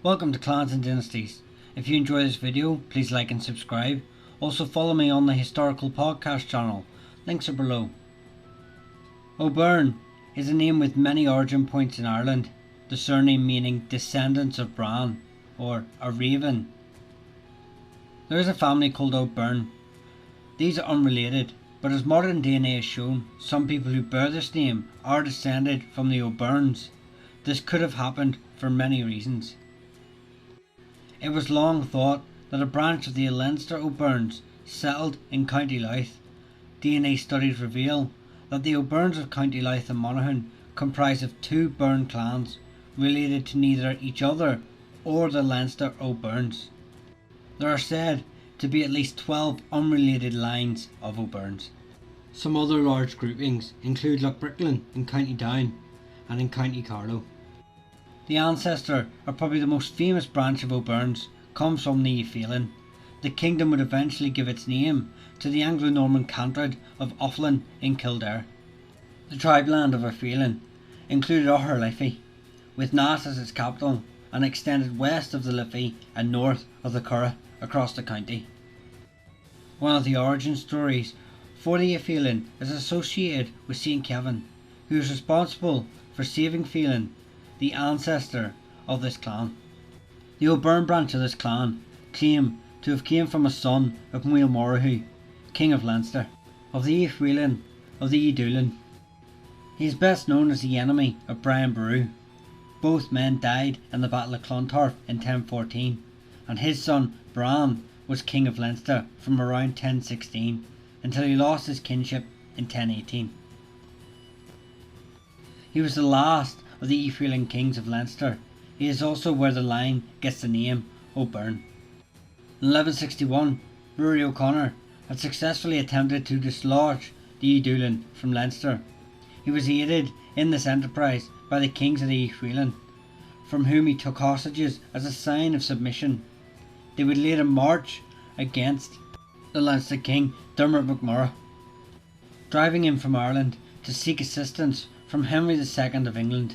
Welcome to Clans and Dynasties. If you enjoy this video, please like and subscribe. Also follow me on the historical podcast channel. Links are below. Obyrne is a name with many origin points in Ireland, the surname meaning descendants of Bran or a raven. There is a family called Obyrne. These are unrelated, but as modern DNA has shown, some people who bear this name are descended from the Obyrnes. This could have happened for many reasons. It was long thought that a branch of the Leinster Obyrnes settled in County Louth. DNA studies reveal that the Obyrnes of County Louth and Monaghan comprise of two Byrne clans related to neither each other or the Leinster Obyrnes. There are said to be at least 12 unrelated lines of Obyrnes. Some other large groupings include Lochbricklin in County Down and in County Carlow. The ancestor, or probably the most famous branch of Obyrnes, comes from the Phelim. The kingdom would eventually give its name to the Anglo-Norman cantrad of Offlin in Kildare. The tribeland of Phelim included Oher Liffey, with Naas as its capital, and extended west of the Liffey and north of the Curragh across the county. One of the origin stories for the Phelim is associated with Saint Kevin, who is responsible for saving Phelim, the ancestor of this clan. The Obyrne branch of this clan claim to have came from a son of Muil Morrogh, King of Leinster, of the Phelim of the Dublin. He is best known as the enemy of Brian Boru. Both men died in the Battle of Clontarf in 1014, and his son Bran was King of Leinster from around 1016 until he lost his kinship in 1018. He was the last of the Phelim kings of Leinster. He is also where the line gets the name Obyrne. In 1161, Rory O'Connor had successfully attempted to dislodge the Dublin from Leinster. He was aided in this enterprise by the kings of the Phelim, from whom he took hostages as a sign of submission. They would later march against the Leinster king Dermot MacMurrough, driving him from Ireland to seek assistance from Henry II of England.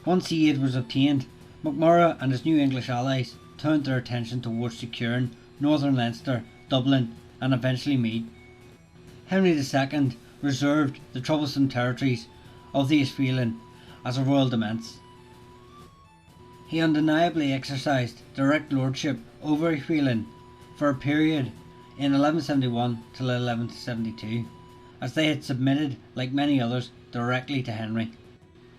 Once the aid was obtained, MacMurrough and his new English allies turned their attention towards securing northern Leinster, Dublin and eventually Meath. Henry II reserved the troublesome territories of the Phelim as a royal demesne. He undeniably exercised direct lordship over Phelim for a period in 1171 till 1172, as they had submitted, like many others, directly to Henry.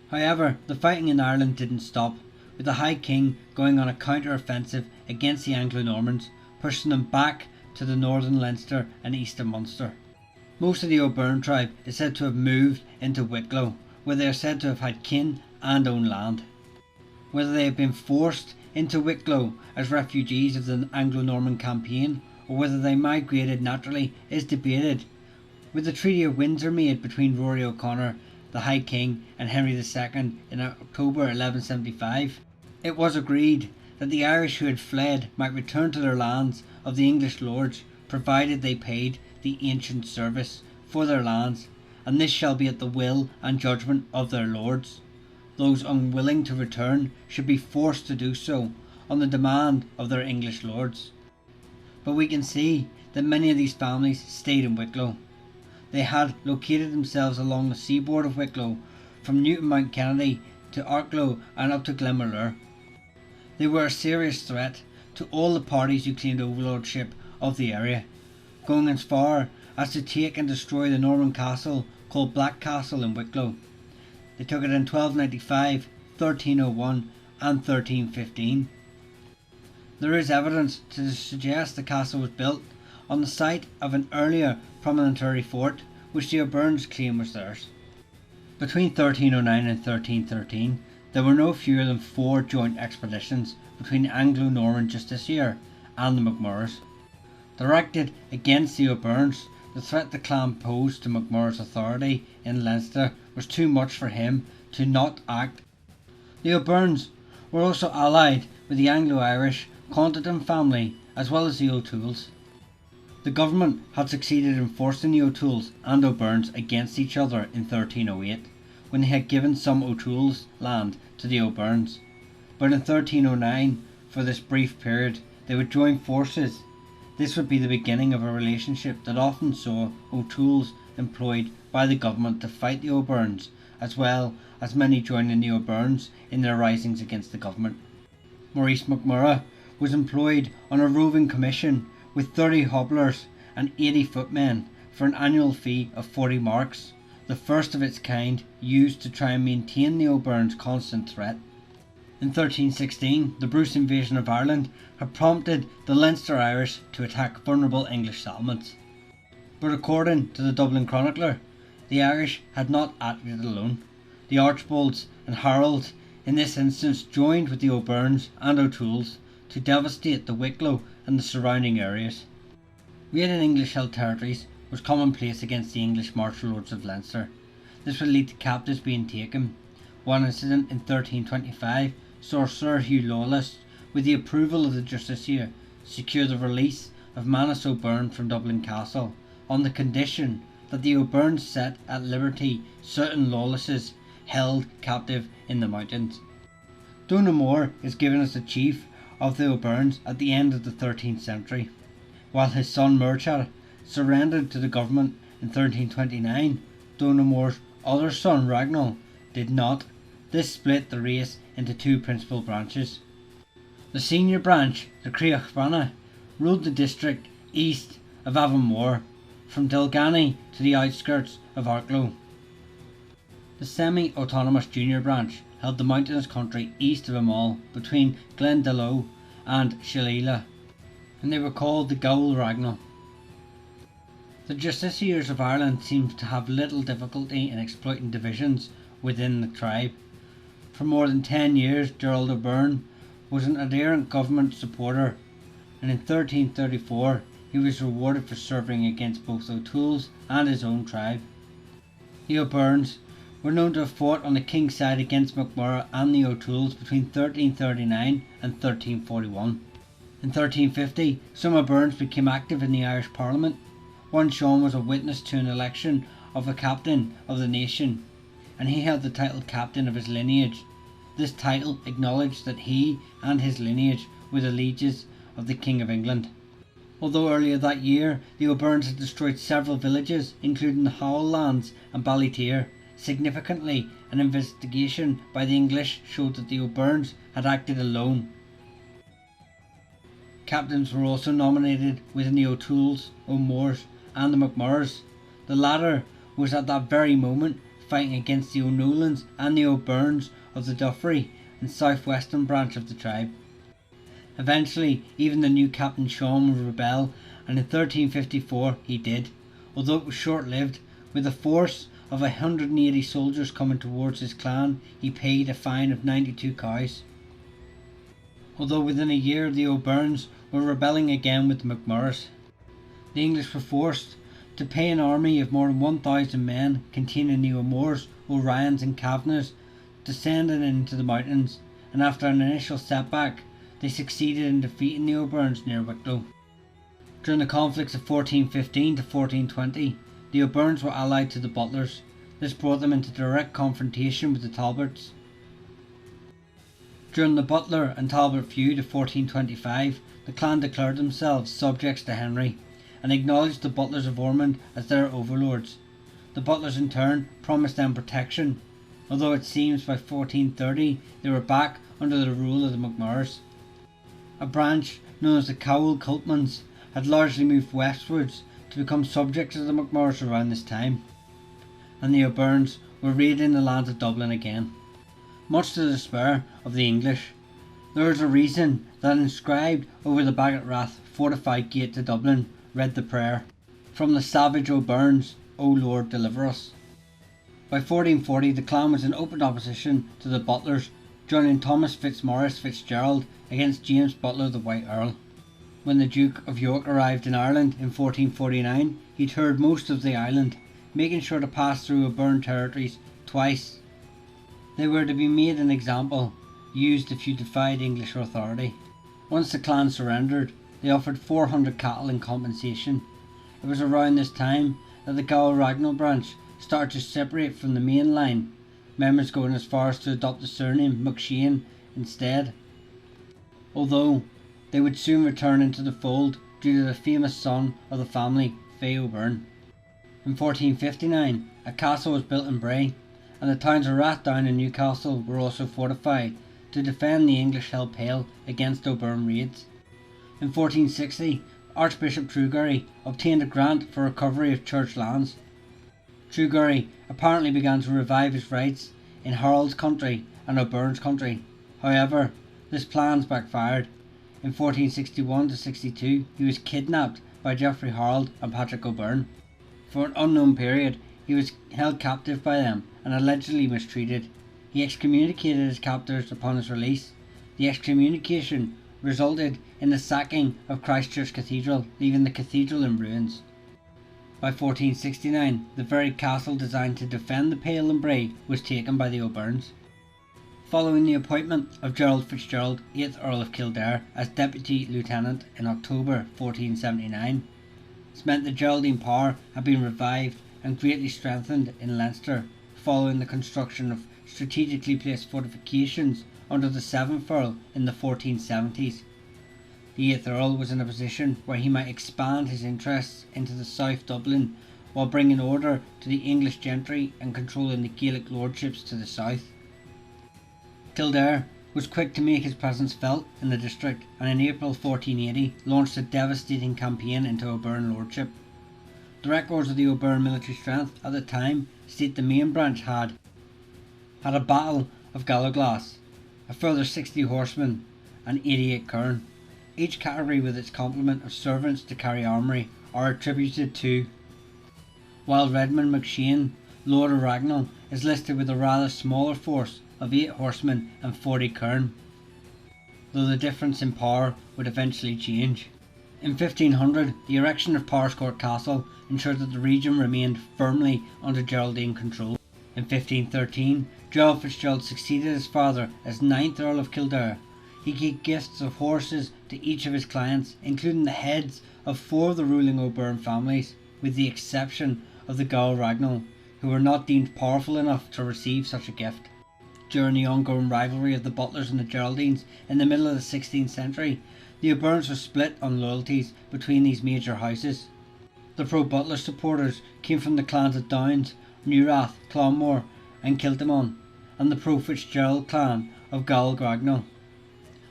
However, the fighting in Ireland didn't stop, with the High King going on a counter-offensive against the Anglo-Normans, pushing them back to the northern Leinster and east of Munster. Most of the Obyrne tribe is said to have moved into Wicklow, where they are said to have had kin and owned land. Whether they have been forced into Wicklow as refugees of the Anglo-Norman campaign, or whether they migrated naturally, is debated. With the Treaty of Windsor made between Rory O'Connor, the High King, and Henry II in October 1175, it was agreed that the Irish who had fled might return to their lands of the English lords, provided they paid the ancient service for their lands, and this shall be at the will and judgment of their lords. Those unwilling to return should be forced to do so on the demand of their English lords. But we can see that many of these families stayed in Wicklow. They had located themselves along the seaboard of Wicklow, from Newton Mount Kennedy to Arklow and up to Glenmalure. They were a serious threat to all the parties who claimed overlordship of the area, going as far as to take and destroy the Norman castle called Black Castle in Wicklow. They took it in 1295, 1301 and 1315. There is evidence to suggest the castle was built on the site of an earlier promontory fort which the Obyrnes claim was theirs. Between 1309 and 1313 there were no fewer than 4 joint expeditions between the Anglo-Norman Justiciar and the MacMurroughs. Directed against the Obyrnes, the threat the clan posed to MacMurrough's authority in Leinster was too much for him to not act. The Obyrnes were also allied with the Anglo-Irish Condon family as well as the O'Tooles. The government had succeeded in forcing the O'Tooles and Obyrnes against each other in 1308, when they had given some O'Toole's land to the Obyrnes. but in 1309, for this brief period, they would join forces. This would be the beginning of a relationship that often saw O'Toole's employed by the government to fight the Obyrnes, as well as many joining the Obyrnes in their risings against the government. Maurice MacMurrough was employed on a roving commission with 30 hobblers and 80 footmen for an annual fee of 40 marks, the first of its kind used to try and maintain the Obyrne's constant threat. In 1316, the Bruce invasion of Ireland had prompted the Leinster Irish to attack vulnerable English settlements. But according to the Dublin chronicler, the Irish had not acted alone. The Archbolds and Harolds in this instance joined with the Obyrnes and O'Tooles to devastate the Wicklow and the surrounding areas. Raid in English-held territories was commonplace against the English martial lords of Leinster. This would lead to captives being taken. One incident in 1325 saw Sir Hugh Lawless, with the approval of the Justiciar, secure the release of Manus Obyrne from Dublin Castle, on the condition that the Obyrnes set at liberty certain Lawlesses held captive in the mountains. Donogh More is given as the chief of the Obyrnes at the end of the 13th century. While his son Murchar surrendered to the government in 1329, Donogh More's other son Ragnall did not. This split the race into two principal branches. The senior branch, the Críochbanna, ruled the district east of Avonmore, from Dilgany to the outskirts of Arklow. The semi-autonomous junior branch held the mountainous country east of Amall between Glendalough and Shillelagh, and they were called the Gaul Ragnall. The Justiciars of Ireland seemed to have little difficulty in exploiting divisions within the tribe. For more than 10 years, Gerald Obyrne was an adherent government supporter, and in 1334 he was rewarded for serving against both O'Toole's and his own tribe. The Obyrnes were known to have fought on the king's side against MacMurrough and the O'Toole's between 1339 and 1341. In 1350, some Obyrnes became active in the Irish Parliament. One Sean was a witness to an election of a captain of the nation, and he held the title captain of his lineage. This title acknowledged that he and his lineage were the lieges of the King of England. Although earlier that year the Obyrnes had destroyed several villages, including the Howell lands and Ballytear, significantly an investigation by the English showed that the Obyrnes had acted alone. Captains were also nominated within the O'Toole's, O'Moores and the MacMurroughs. The latter was at that very moment fighting against the O'Nolans and the O'Byrnes of the Duffery and southwestern branch of the tribe. Eventually, even the new Captain Sean would rebel, and in 1354 he did, although it was short-lived. With a force of 180 soldiers coming towards his clan, he paid a fine of 92 cows. Although within a year the O'Byrnes were rebelling again with the MacMurroughs, the English were forced to pay an army of more than 1,000 men containing the O'Moores, O'Ryans and Kavanaghs descending into the mountains, and after an initial setback they succeeded in defeating the O'Byrnes near Wicklow. During the conflicts of 1415 to 1420, the O'Byrnes were allied to the Butlers. This brought them into direct confrontation with the Talbots. During the Butler and Talbot feud of 1425, the clan declared themselves subjects to Henry and acknowledged the Butlers of Ormonde as their overlords. The Butlers in turn promised them protection, although it seems by 1430 they were back under the rule of the MacMurroughs. A branch known as the Cowell Cultmans had largely moved westwards to become subjects of the MacMurroughs around this time, and the O'Byrnes were raiding the lands of Dublin again. Much to the despair of the English, there is a reason that inscribed over the Baggot fortified gate to Dublin read the prayer, "From the savage O'Byrnes, O Lord, deliver us." By 1440 the clan was in open opposition to the Butlers, joining Thomas Fitzmaurice Fitzgerald against James Butler the White Earl. When the Duke of York arrived in Ireland in 1449, he toured most of the island, making sure to pass through Obyrne territories twice. They were to be made an example, used if you defied English authority. Once the clan surrendered, they offered 400 cattle in compensation. It was around this time that the Gael Ragnall branch started to separate from the main line, members going as far as to adopt the surname McShane instead, although they would soon return into the fold due to the famous son of the family, Obyrne. In 1459, a castle was built in Bray, and the towns of Rathdown and Newcastle were also fortified to defend the English-held Pale against Obyrne raids. In 1460, Archbishop Trugarry obtained a grant for recovery of church lands. Trugarry apparently began to revive his rights in Harold's country and Obyrne's country. However, this plan backfired. In 1461-62, he was kidnapped by Geoffrey Harold and Patrick Obyrne. For an unknown period, he was held captive by them and allegedly mistreated. He excommunicated his captors upon his release. The excommunication resulted in the sacking of Christchurch Cathedral, leaving the cathedral in ruins. By 1469, the very castle designed to defend the Pale and Bray was taken by the Obyrnes. Following the appointment of Gerald Fitzgerald, 8th Earl of Kildare, as Deputy Lieutenant in October 1479, this meant the Geraldine power had been revived and greatly strengthened in Leinster, following the construction of strategically placed fortifications under the 7th Earl in the 1470s. The 8th Earl was in a position where he might expand his interests into the South Dublin while bringing order to the English gentry and controlling the Gaelic lordships to the south. Kildare was quick to make his presence felt in the district, and in April 1480 launched a devastating campaign into Obyrne lordship. The records of the Obyrne military strength at the time state the main branch had a battle of Gallowglass, a further 60 horsemen and 88 kern, each category with its complement of servants to carry armoury, are attributed to, while Redmond McShane, Lord of Ragnall, is listed with a rather smaller force of 8 horsemen and 40 kern, though the difference in power would eventually change. In 1500, the erection of Powerscourt Castle ensured that the region remained firmly under Geraldine control. In 1513, Gerald Fitzgerald succeeded his father as 9th Earl of Kildare. He gave gifts of horses to each of his clients, including the heads of 4 of the ruling Obyrne families, with the exception of the Gall Ragnall, who were not deemed powerful enough to receive such a gift. During the ongoing rivalry of the Butlers and the Geraldines in the middle of the 16th century, the Obyrnes were split on loyalties between these major houses. The pro-Butler supporters came from the clans of Downs, Newrath, Clonmore and Kiltimon, and the pro-Fitzgerald clan of Gall Ragnall.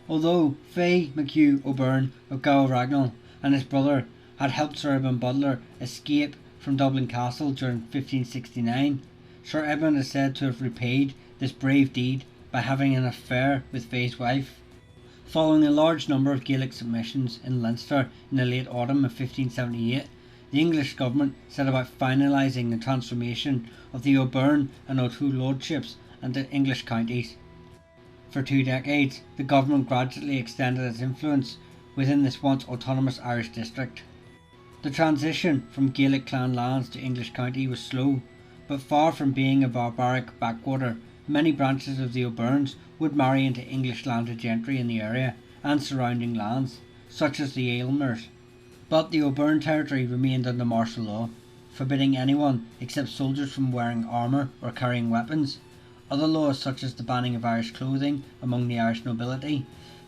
Although Fay MacHugh Obyrne of Gall Ragnall and his brother had helped Sir Edmund Butler escape from Dublin Castle during 1569, Sir Edmund is said to have repaid this brave deed by having an affair with Fay's wife. Following a large number of Gaelic submissions in Leinster in the late autumn of 1578, the English government set about finalising the transformation of the Obyrne and O'Toole lordships into English counties. For 2 decades, the government gradually extended its influence within this once autonomous Irish district. The transition from Gaelic clan lands to English county was slow, but far from being a barbaric backwater, many branches of the Obyrnes would marry into English landed gentry in the area and surrounding lands, such as the Aylmers. But the Obyrne territory remained under martial law, forbidding anyone except soldiers from wearing armour or carrying weapons. Other laws, such as the banning of Irish clothing among the Irish nobility,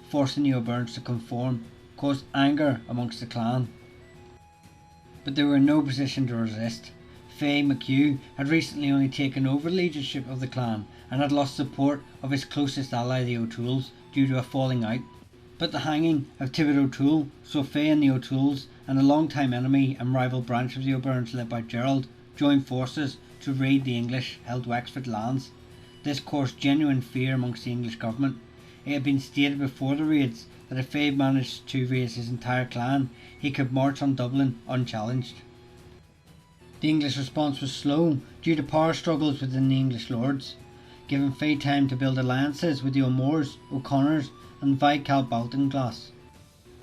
forcing the Obyrnes to conform, caused anger amongst the clan. But they were in no position to resist. Fay MacHugh had recently only taken over the leadership of the clan and had lost support of his closest ally, the O'Tooles, due to a falling out. But the hanging of Tibbet O'Toole saw Fay and the O'Tooles and a long-time enemy and rival branch of the Obyrnes led by Gerald join forces to raid the English-held Wexford lands. This caused genuine fear amongst the English government. It had been stated before the raids that if Fay managed to raise his entire clan, he could march on Dublin unchallenged. The English response was slow due to power struggles within the English lords, giving Fay time to build alliances with the O'Moores, O'Connors and Viscount Baltinglass.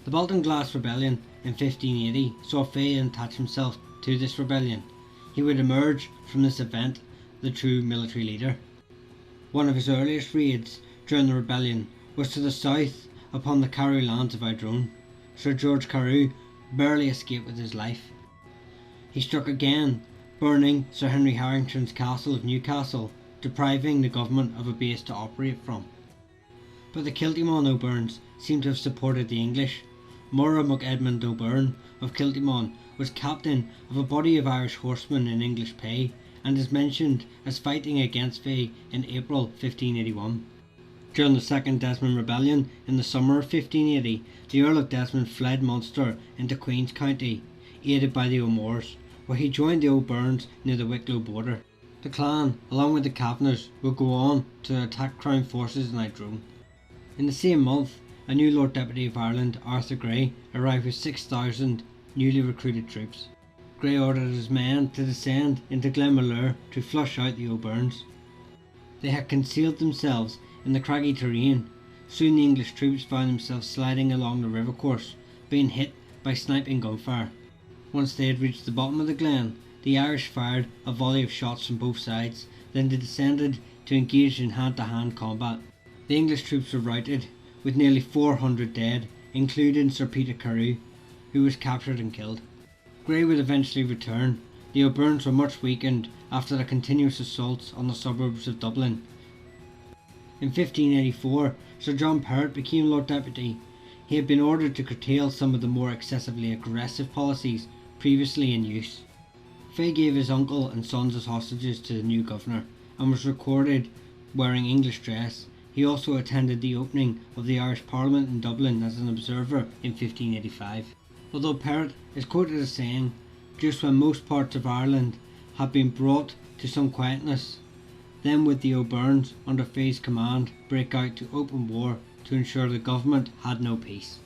The Baltinglass rebellion in 1580 saw Fay attach himself to this rebellion. He would emerge from this event the true military leader. One of his earliest raids during the rebellion was to the south upon the Carew lands of Idrone. Sir George Carew barely escaped with his life. He struck again, burning Sir Henry Harrington's castle of Newcastle, depriving the government of a base to operate from. but the Kiltimon Obyrnes seem to have supported the English. Mora MacEdmund Obyrne of Kiltimon was captain of a body of Irish horsemen in English pay, and is mentioned as fighting against Fay in April 1581. During the Second Desmond Rebellion in the summer of 1580, the Earl of Desmond fled Munster into Queen's County, aided by the O'Moores, where he joined the O'Byrnes near the Wicklow border. The clan, along with the Kavanaghs, would go on to attack Crown forces in Idrone. In the same month, a new Lord Deputy of Ireland, Arthur Grey, arrived with 6,000 newly recruited troops. Grey ordered his men to descend into Glenmalure to flush out the O'Byrnes. They had concealed themselves in the craggy terrain. Soon the English troops found themselves sliding along the river course, being hit by sniping gunfire. Once they had reached the bottom of the glen, the Irish fired a volley of shots from both sides, then they descended to engage in hand-to-hand combat. The English troops were routed, with nearly 400 dead, including Sir Peter Carew, who was captured and killed. Grey would eventually return. The O'Byrnes were much weakened after the continuous assaults on the suburbs of Dublin. In 1584, Sir John Perrott became Lord Deputy. He had been ordered to curtail some of the more excessively aggressive policies previously in use. Fay gave his uncle and sons as hostages to the new governor, and was recorded wearing English dress. He also attended the opening of the Irish Parliament in Dublin as an observer in 1585. Although Perrott is quoted as saying, "Just when most parts of Ireland had been brought to some quietness, then would the O'Byrnes, under Fay's command, break out to open war to ensure the government had no peace."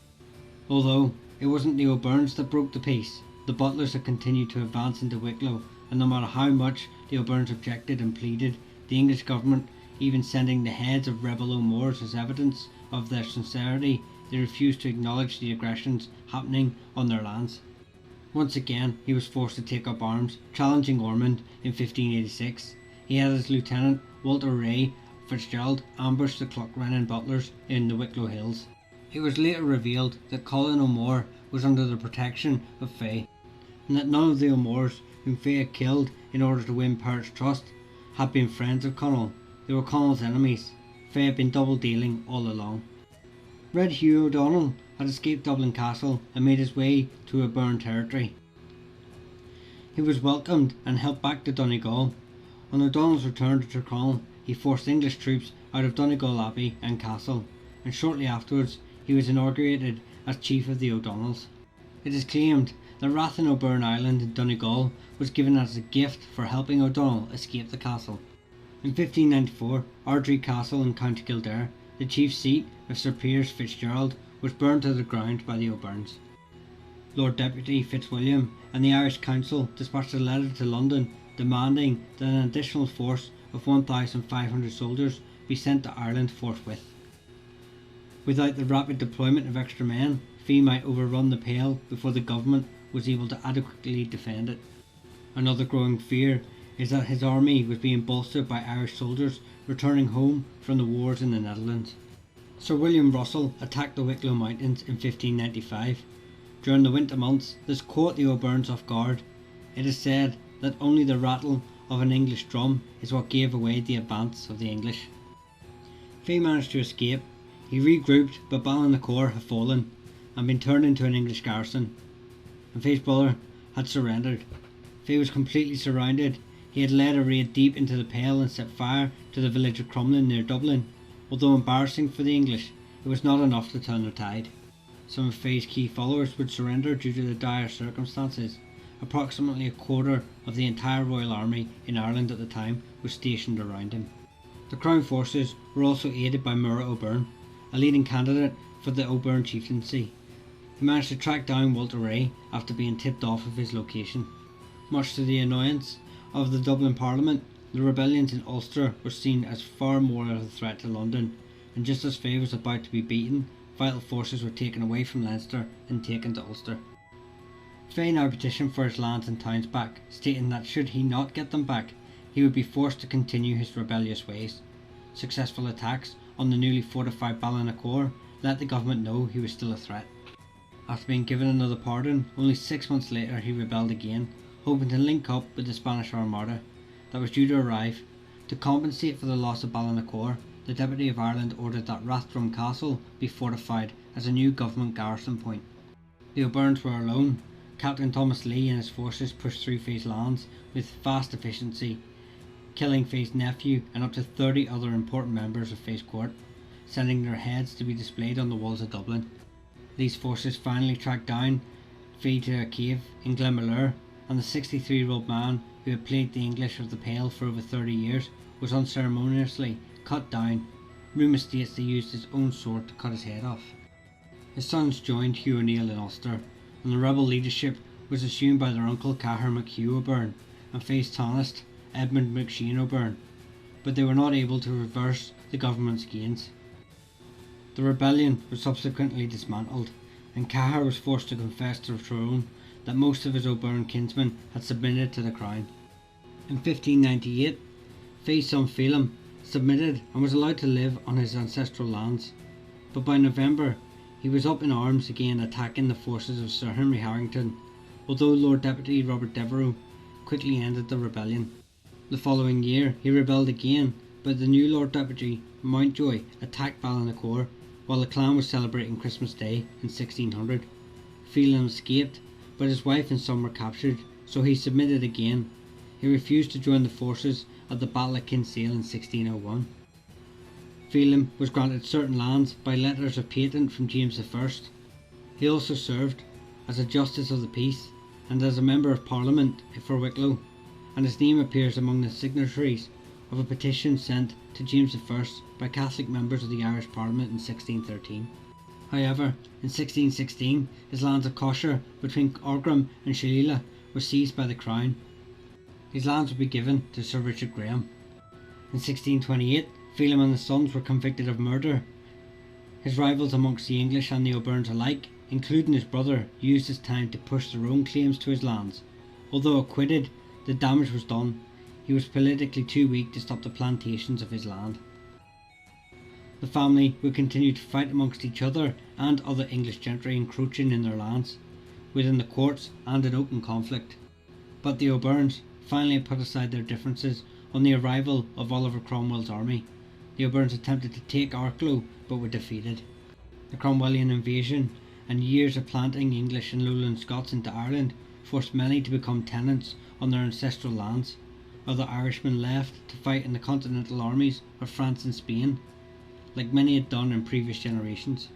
Although it wasn't the O'Byrnes that broke the peace, the Butlers had continued to advance into Wicklow, and no matter how much the O'Byrnes objected and pleaded, the English government, even sending the heads of rebel O'Moores as evidence of their sincerity, they refused to acknowledge the aggressions happening on their lands. Once again, he was forced to take up arms, challenging Ormonde in 1586. He had his lieutenant, Walter Ray Fitzgerald, ambush the Clough-Rennan Butlers in the Wicklow Hills. It was later revealed that Colin O'Moore was under the protection of Fay, and that none of the O'Moores whom Fay had killed in order to win Perrott's trust had been friends of Conall. They were Conall's enemies. Fay had been double dealing all along. Red Hugh O'Donnell had escaped Dublin Castle and made his way to Obyrne territory. He was welcomed and helped back to Donegal. On O'Donnell's return to Tyrconnell, he forced English troops out of Donegal Abbey and Castle, and shortly afterwards he was inaugurated as chief of the O'Donnells. It is claimed that Rathan O'Byrne Island in Donegal was given as a gift for helping O'Donnell escape the castle. In 1594, Ardrey Castle in County Kildare, the chief seat of Sir Piers Fitzgerald, was burned to the ground by the O'Byrnes. Lord Deputy Fitzwilliam and the Irish Council dispatched a letter to London demanding that an additional force of 1,500 soldiers be sent to Ireland forthwith. Without the rapid deployment of extra men, Fay might overrun the Pale before the government was able to adequately defend it. Another growing fear is that his army was being bolstered by Irish soldiers returning home from the wars in the Netherlands. Sir William Russell attacked the Wicklow Mountains in 1595. During the winter months, this caught the O'Byrnes off guard. It is said that only the rattle of an English drum is what gave away the advance of the English. Fay managed to escape. He regrouped, but Ballinacor had fallen and been turned into an English garrison, and Fay's brother had surrendered. Fay was completely surrounded. He had led a raid deep into the Pale and set fire to the village of Crumlin near Dublin. Although embarrassing for the English, it was not enough to turn the tide. Some of Fay's key followers would surrender due to the dire circumstances. Approximately a quarter of the entire Royal Army in Ireland at the time was stationed around him. The Crown forces were also aided by Mura Obyrne, a leading candidate for the Obyrne chieftaincy. He managed to track down Walter Ray after being tipped off of his location. Much to the annoyance of the Dublin Parliament, the rebellions in Ulster were seen as far more of a threat to London, and just as Fay was about to be beaten, vital forces were taken away from Leinster and taken to Ulster. Fay now petitioned for his lands and towns back, stating that should he not get them back, he would be forced to continue his rebellious ways. Successful attacks on the newly fortified Ballinacor let the government know he was still a threat. After being given another pardon, only 6 months later he rebelled again, hoping to link up with the Spanish Armada that was due to arrive. To compensate for the loss of Ballinacor, the Deputy of Ireland ordered that Rathdrum Castle be fortified as a new government garrison point. The Obyrnes were alone. Captain Thomas Lee and his forces pushed through Feagh's lands with vast efficiency, killing Feagh's nephew and up to 30 other important members of Feagh's court, sending their heads to be displayed on the walls of Dublin. These forces finally tracked down Feagh to a cave in Glenmalure, and the 63-year-old man who had played the English of the Pale for over 30 years was unceremoniously cut down. Rumour states they used his own sword to cut his head off. His sons joined Hugh O'Neill in Ulster, and the rebel leadership was assumed by their uncle Cahir MacHugh Obyrne and Feagh's Tanist Edmund McShane Obyrne, but they were not able to reverse the government's gains. The rebellion was subsequently dismantled, and Cahir was forced to confess to the throne that most of his Obyrne kinsmen had submitted to the crown. In 1598, Feagh's son Phelim submitted and was allowed to live on his ancestral lands, but by November he was up in arms again, attacking the forces of Sir Henry Harrington, although Lord Deputy Robert Devereux quickly ended the rebellion. The following year he rebelled again, but the new Lord Deputy Mountjoy attacked Ballinacor while the clan was celebrating Christmas Day in 1600. Phelim escaped, but his wife and son were captured, so he submitted again. He refused to join the forces at the Battle of Kinsale in 1601. Phelim was granted certain lands by letters of patent from James I. He also served as a Justice of the Peace and as a Member of Parliament for Wicklow, and his name appears among the signatories of a petition sent to James I by Catholic members of the Irish Parliament in 1613. However, in 1616 his lands of Cosher between Orgram and Shillelagh were seized by the Crown. These lands would be given to Sir Richard Graham. In 1628 Phelim and his sons were convicted of murder. His rivals amongst the English and the Obyrnes alike, including his brother, used his time to push their own claims to his lands. Although acquitted, the damage was done. He was politically too weak to stop the plantations of his land. The family would continue to fight amongst each other and other English gentry encroaching in their lands, within the courts and in open conflict. But the Obyrnes finally put aside their differences on the arrival of Oliver Cromwell's army. The Obyrnes attempted to take Arklow but were defeated. The Cromwellian invasion and years of planting English and Lowland Scots into Ireland forced many to become tenants on their ancestral lands. Other Irishmen left to fight in the continental armies of France and Spain, like many had done in previous generations.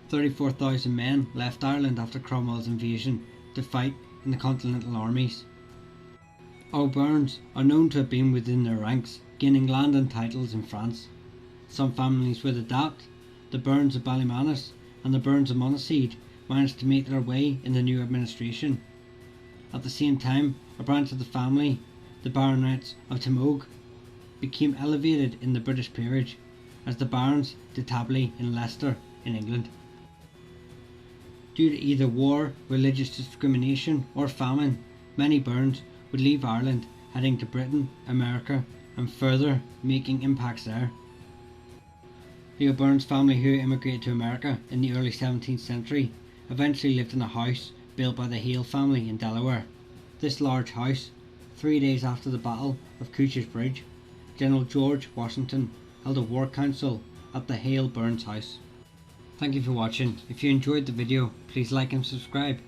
34,000 men left Ireland after Cromwell's invasion to fight in the continental armies. Obyrnes are known to have been within their ranks, gaining land and titles in France. Some families would adapt. The Byrnes of Ballymanus and the Byrnes of Monaseed managed to make their way in the new administration. At the same time, a branch of the family, the Baronets of Timogue, became elevated in the British peerage as the Barons de Tabley in Leicester in England. Due to either war, religious discrimination or famine, many Byrnes would leave Ireland, heading to Britain, America and further making impacts there. The Obyrnes family who immigrated to America in the early 17th century eventually lived in a house built by the Hale family in Delaware. This large house, 3 days after the Battle of Couch's Bridge, General George Washington held a war council at the Hale Byrnes house. Thank you for watching. If you enjoyed the video, please like and subscribe.